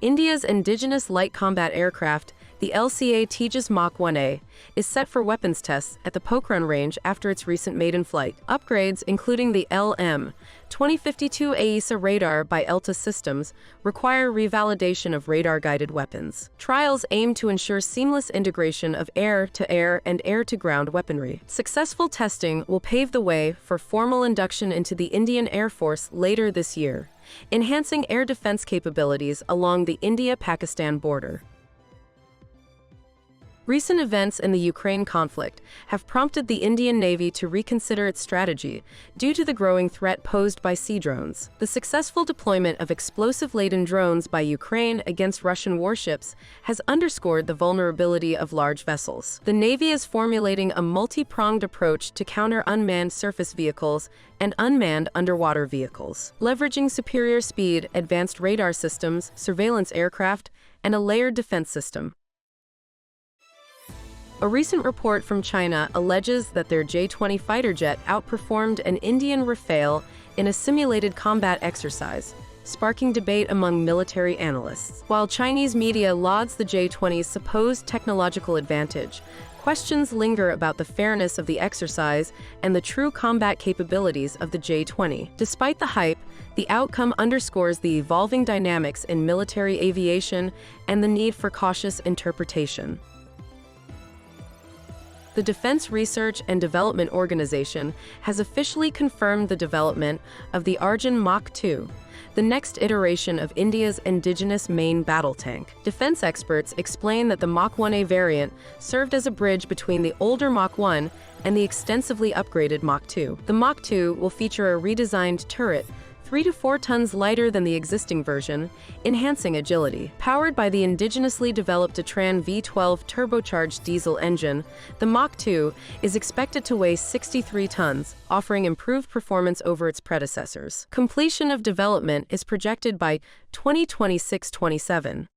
India's indigenous light combat aircraft, the LCA Tejas Mk-1A, is set for weapons tests at the Pokhran range after its recent maiden flight. Upgrades, including the LM-2052 AESA radar by ELTA Systems, require revalidation of radar-guided weapons. Trials aim to ensure seamless integration of air-to-air and air-to-ground weaponry. Successful testing will pave the way for formal induction into the Indian Air Force later this year, enhancing air defense capabilities along the India-Pakistan border. Recent events in the Ukraine conflict have prompted the Indian Navy to reconsider its strategy due to the growing threat posed by sea drones. The successful deployment of explosive-laden drones by Ukraine against Russian warships has underscored the vulnerability of large vessels. The Navy is formulating a multi-pronged approach to counter unmanned surface vehicles and unmanned underwater vehicles, leveraging superior speed, advanced radar systems, surveillance aircraft, and a layered defense system. A recent report from China alleges that their J-20 fighter jet outperformed an Indian Rafale in a simulated combat exercise, sparking debate among military analysts. While Chinese media lauds the J-20's supposed technological advantage, questions linger about the fairness of the exercise and the true combat capabilities of the J-20. Despite the hype, the outcome underscores the evolving dynamics in military aviation and the need for cautious interpretation. The Defense Research and Development Organization has officially confirmed the development of the Arjun Mk-II, the next iteration of India's indigenous main battle tank. Defense experts explain that the Mk-1A variant served as a bridge between the older Mk-1 and the extensively upgraded Mk-II. The Mk-II will feature a redesigned turret 3 to 4 tons lighter than the existing version, enhancing agility. Powered by the indigenously developed Atran V12 turbocharged diesel engine, the Mk-II is expected to weigh 63 tons, offering improved performance over its predecessors. Completion of development is projected by 2026-27.